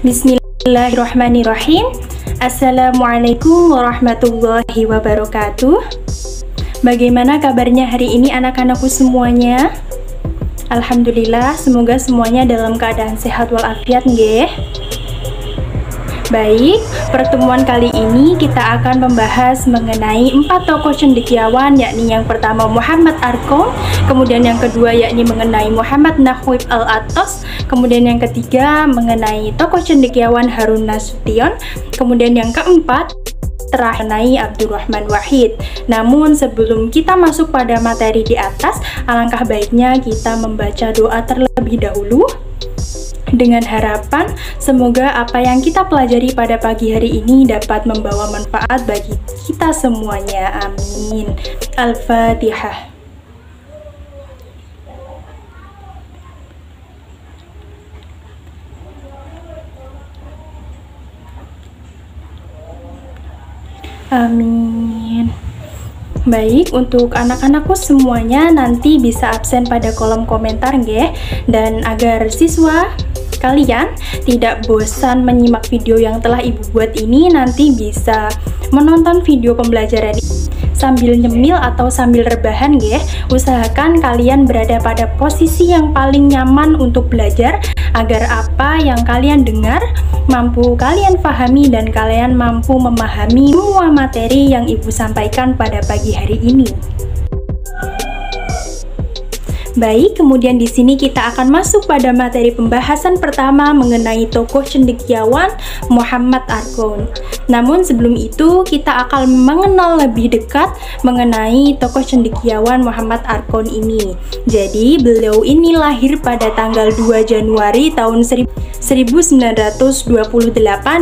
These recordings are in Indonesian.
Bismillahirrahmanirrahim. Assalamualaikum warahmatullahi wabarakatuh. Bagaimana kabarnya hari ini anak-anakku semuanya? Alhamdulillah, semoga semuanya dalam keadaan sehat walafiat nggih. Baik, pertemuan kali ini kita akan membahas mengenai 4 tokoh cendekiawan, yakni yang pertama Muhammad Arqon, kemudian yang kedua yakni mengenai Muhammad Nahwib Al-Attas, kemudian yang ketiga mengenai tokoh cendekiawan Harun Nasution, kemudian yang keempat terakhir mengenai Abdurrahman Wahid. Namun sebelum kita masuk pada materi di atas, alangkah baiknya kita membaca doa terlebih dahulu dengan harapan semoga apa yang kita pelajari pada pagi hari ini dapat membawa manfaat bagi kita semuanya. Amin. Al-Fatihah. Amin. Baik, untuk anak-anakku semuanya nanti bisa absen pada kolom komentar nggih, dan agar siswa kalian tidak bosan menyimak video yang telah ibu buat ini, nanti bisa menonton video pembelajaran sambil nyemil atau sambil rebahan nggih. Usahakan kalian berada pada posisi yang paling nyaman untuk belajar agar apa yang kalian dengar mampu kalian pahami dan kalian mampu memahami semua materi yang ibu sampaikan pada pagi hari ini. Baik, kemudian di sini kita akan masuk pada materi pembahasan pertama mengenai tokoh cendekiawan Muhammad Arqon. Namun sebelum itu kita akan mengenal lebih dekat mengenai tokoh cendekiawan Muhammad Arqon ini. Jadi beliau ini lahir pada tanggal 2 Januari tahun 1928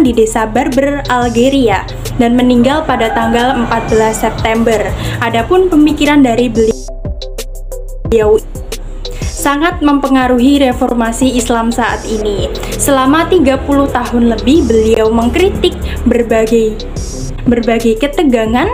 di desa Berber, Algeria, dan meninggal pada tanggal 14 September. Adapun pemikiran dari beliau sangat mempengaruhi reformasi Islam saat ini. Selama 30 tahun lebih beliau mengkritik berbagai ketegangan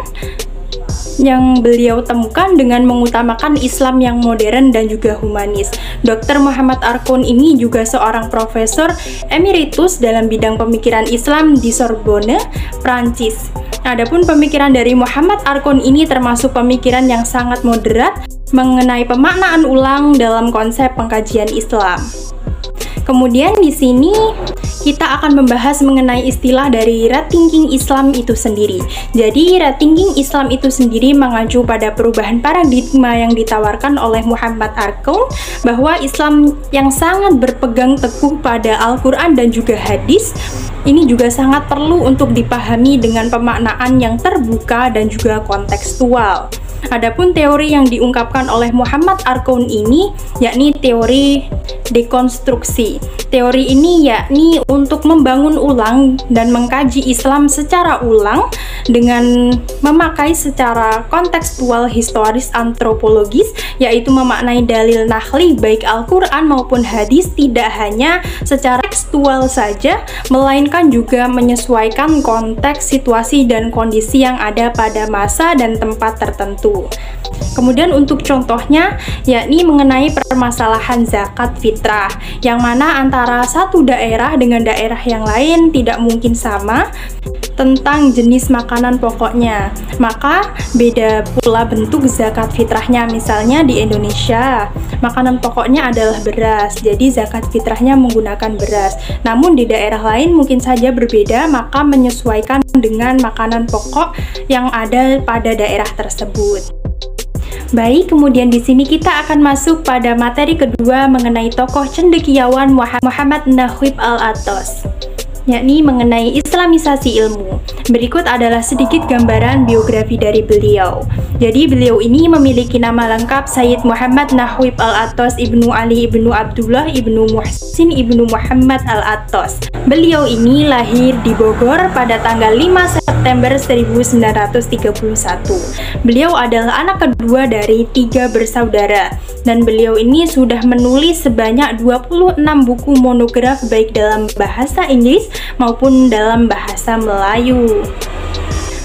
yang beliau temukan dengan mengutamakan Islam yang modern dan juga humanis. Dr. Muhammad Arqon ini juga seorang profesor emeritus dalam bidang pemikiran Islam di Sorbonne, Prancis. Adapun pemikiran dari Muhammad Arqon ini termasuk pemikiran yang sangat moderat mengenai pemaknaan ulang dalam konsep pengkajian Islam. Kemudian di sini kita akan membahas mengenai istilah dari rethinking Islam itu sendiri. Jadi rethinking Islam itu sendiri mengacu pada perubahan paradigma yang ditawarkan oleh Muhammad Arqon, bahwa Islam yang sangat berpegang teguh pada Al-Quran dan juga hadis ini juga sangat perlu untuk dipahami dengan pemaknaan yang terbuka dan juga kontekstual. Adapun teori yang diungkapkan oleh Muhammad Arqon ini yakni teori dekonstruksi. Teori ini yakni untuk membangun ulang dan mengkaji Islam secara ulang dengan memakai secara kontekstual historis antropologis, yaitu memaknai dalil nahli baik Al-Quran maupun hadis tidak hanya secara tekstual saja, melainkan juga menyesuaikan konteks, situasi, dan kondisi yang ada pada masa dan tempat tertentu. Kemudian untuk contohnya yakni mengenai permasalahan zakat fitrah, yang mana antara satu daerah dengan daerah yang lain tidak mungkin sama tentang jenis makanan pokoknya, maka beda pula bentuk zakat fitrahnya. Misalnya di Indonesia makanan pokoknya adalah beras, jadi zakat fitrahnya menggunakan beras. Namun di daerah lain mungkin saja berbeda, maka menyesuaikan dengan makanan pokok yang ada pada daerah tersebut. Baik, kemudian di sini kita akan masuk pada materi kedua mengenai tokoh cendekiawan Muhammad Nahwib Al-Attas, yakni mengenai islamisasi ilmu. Berikut adalah sedikit gambaran biografi dari beliau. Jadi beliau ini memiliki nama lengkap Sayyid Muhammad Nahwib Al-Attas Ibnu Ali Ibnu Abdullah Ibnu Muhsin Ibnu Muhammad Al-Attas. Beliau ini lahir di Bogor pada tanggal 5 September 1931. Beliau adalah anak kedua dari 3 bersaudara, dan beliau ini sudah menulis sebanyak 26 buku monograf baik dalam bahasa Inggris maupun dalam bahasa Melayu.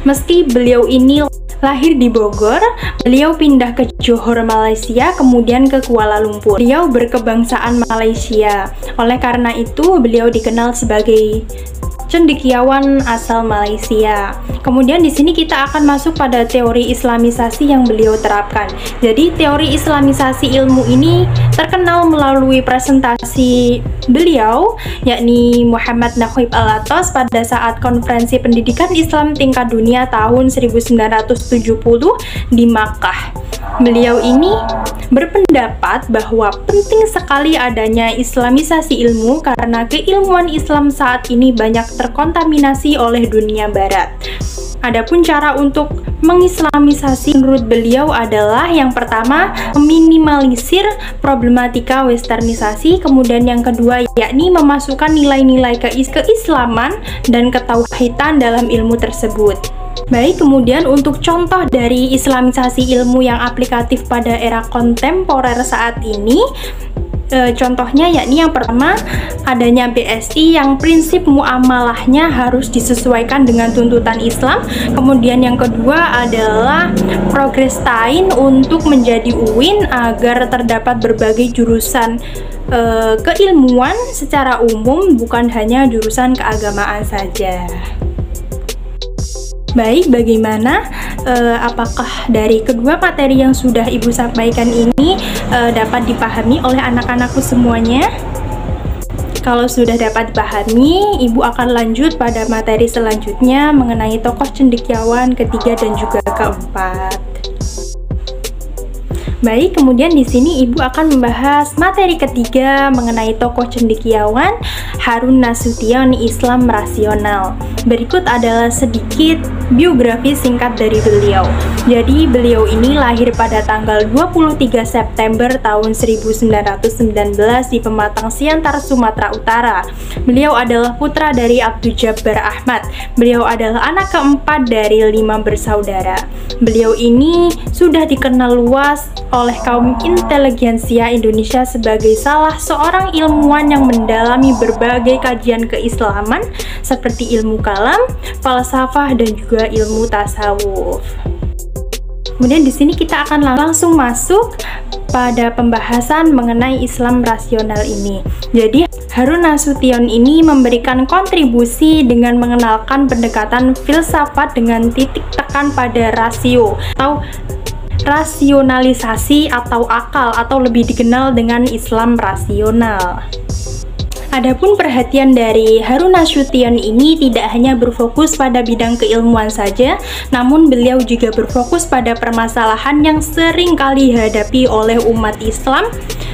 Meski beliau ini Lahir di Bogor, beliau pindah ke Johor, Malaysia, kemudian ke Kuala Lumpur. Beliau berkebangsaan Malaysia. Oleh karena itu, beliau dikenal sebagai cendekiawan asal Malaysia. Kemudian di sini kita akan masuk pada teori Islamisasi yang beliau terapkan. Jadi teori Islamisasi ilmu ini terkenal melalui presentasi beliau, yakni Muhammad Naqib Al-Atas pada saat Konferensi Pendidikan Islam Tingkat Dunia tahun 1970 di Makkah. Beliau ini berpendapat bahwa penting sekali adanya Islamisasi ilmu karena keilmuan Islam saat ini banyak terkontaminasi oleh dunia barat. Adapun cara untuk mengislamisasi menurut beliau adalah yang pertama, meminimalisir problematika westernisasi, kemudian yang kedua yakni memasukkan nilai-nilai keislaman dan ketauhidan dalam ilmu tersebut. Baik, kemudian untuk contoh dari islamisasi ilmu yang aplikatif pada era kontemporer saat ini, contohnya yakni yang pertama adanya BSI yang prinsip muamalahnya harus disesuaikan dengan tuntutan Islam. Kemudian yang kedua adalah progres tain untuk menjadi UIN agar terdapat berbagai jurusan keilmuan secara umum, bukan hanya jurusan keagamaan saja. Baik, bagaimana? Apakah dari kedua materi yang sudah Ibu sampaikan ini dapat dipahami oleh anak-anakku semuanya? Kalau sudah dapat dipahami, Ibu akan lanjut pada materi selanjutnya mengenai tokoh cendekiawan ketiga dan juga keempat. Baik, kemudian di sini Ibu akan membahas materi ketiga mengenai tokoh cendekiawan Harun Nasution Islam Rasional. Berikut adalah sedikit biografi singkat dari beliau. Jadi beliau ini lahir pada tanggal 23 September tahun 1919 di Pematang Siantar, Sumatera Utara. Beliau adalah putra dari Abdul Jabbar Ahmad. Beliau adalah anak keempat dari 5 bersaudara. Beliau ini sudah dikenal luas oleh kaum inteligensia Indonesia sebagai salah seorang ilmuwan yang mendalami berbagai kajian keislaman seperti ilmu kalam, falsafah, dan juga ilmu tasawuf. Kemudian di sini kita akan langsung masuk pada pembahasan mengenai Islam rasional ini. Jadi Harun Nasution ini memberikan kontribusi dengan mengenalkan pendekatan filsafat dengan titik tekan pada rasio atau rasionalisasi atau akal, atau lebih dikenal dengan Islam rasional. Adapun perhatian dari Harun Nasution ini tidak hanya berfokus pada bidang keilmuan saja, namun beliau juga berfokus pada permasalahan yang sering kali dihadapi oleh umat Islam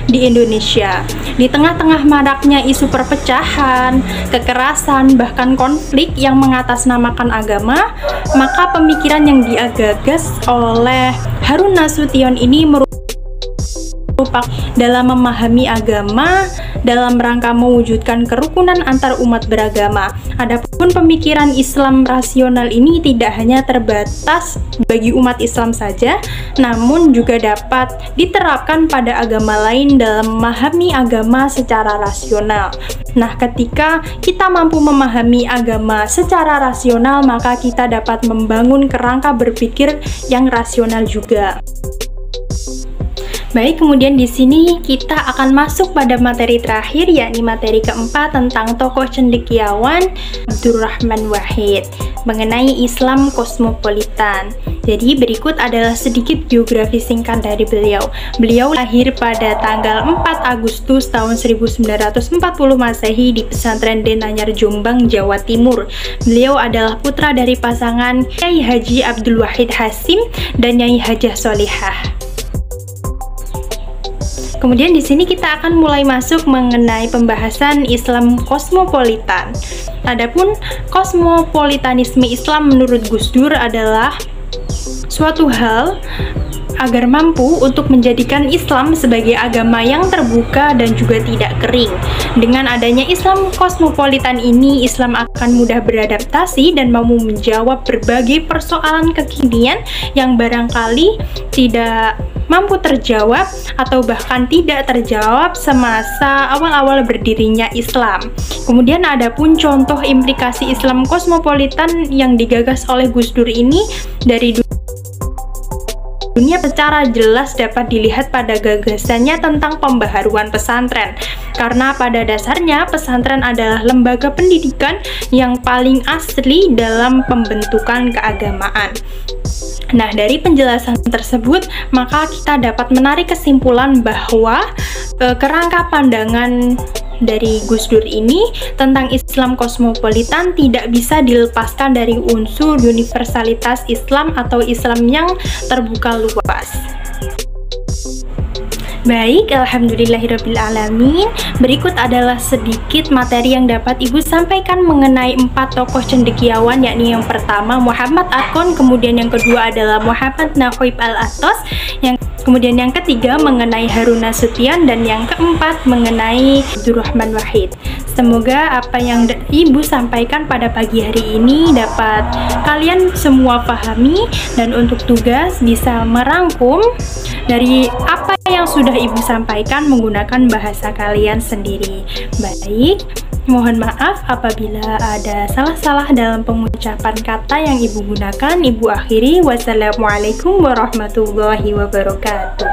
di Indonesia. Di tengah-tengah maraknya isu perpecahan, kekerasan, bahkan konflik yang mengatasnamakan agama, maka pemikiran yang digagas oleh Harun Nasution ini merupakan dalam memahami agama dalam rangka mewujudkan kerukunan antar umat beragama. Adapun pemikiran Islam rasional ini tidak hanya terbatas bagi umat Islam saja, namun juga dapat diterapkan pada agama lain dalam memahami agama secara rasional. Nah, ketika kita mampu memahami agama secara rasional, maka kita dapat membangun kerangka berpikir yang rasional juga. Baik, kemudian di sini kita akan masuk pada materi terakhir, yakni materi keempat tentang tokoh cendekiawan Abdurrahman Wahid mengenai Islam kosmopolitan. Jadi berikut adalah sedikit biografi singkat dari beliau. Beliau lahir pada tanggal 4 Agustus tahun 1940 Masehi di pesantren Denanyar, Jombang, Jawa Timur. Beliau adalah putra dari pasangan Kyai Haji Abdul Wahid Hasim dan Nyai Hajah Solihah. Kemudian di sini kita akan mulai masuk mengenai pembahasan Islam kosmopolitan. Adapun kosmopolitanisme Islam menurut Gus Dur adalah suatu hal agar mampu untuk menjadikan Islam sebagai agama yang terbuka dan juga tidak kering. Dengan adanya Islam kosmopolitan ini, Islam akan mudah beradaptasi dan mampu menjawab berbagai persoalan kekinian yang barangkali tidak mampu terjawab atau bahkan tidak terjawab semasa awal-awal berdirinya Islam. Kemudian adapun contoh implikasi Islam kosmopolitan yang digagas oleh Gus Dur ini dari ini secara jelas dapat dilihat pada gagasannya tentang pembaharuan pesantren. Karena pada dasarnya pesantren adalah lembaga pendidikan yang paling asli dalam pembentukan keagamaan. Nah, dari penjelasan tersebut, maka kita dapat menarik kesimpulan bahwa kerangka pandangan dari Gus Dur ini tentang Islam kosmopolitan tidak bisa dilepaskan dari unsur universalitas Islam atau Islam yang terbuka luas. Baik, alhamdulillahirrabbilalamin. Berikut adalah sedikit materi yang dapat Ibu sampaikan mengenai 4 tokoh cendekiawan, yakni yang pertama Muhammad Arkon, kemudian yang kedua adalah Muhammad Naqib Al-Athos, kemudian yang ketiga mengenai Harun Nasution, dan yang keempat mengenai Abdurrahman Wahid. Semoga apa yang Ibu sampaikan pada pagi hari ini dapat kalian semua pahami, dan untuk tugas bisa merangkum dari apa yang sudah Ibu sampaikan menggunakan bahasa kalian sendiri. Baik, mohon maaf apabila ada salah-salah dalam pengucapan kata yang Ibu gunakan. Ibu akhiri, wassalamualaikum warahmatullahi wabarakatuh.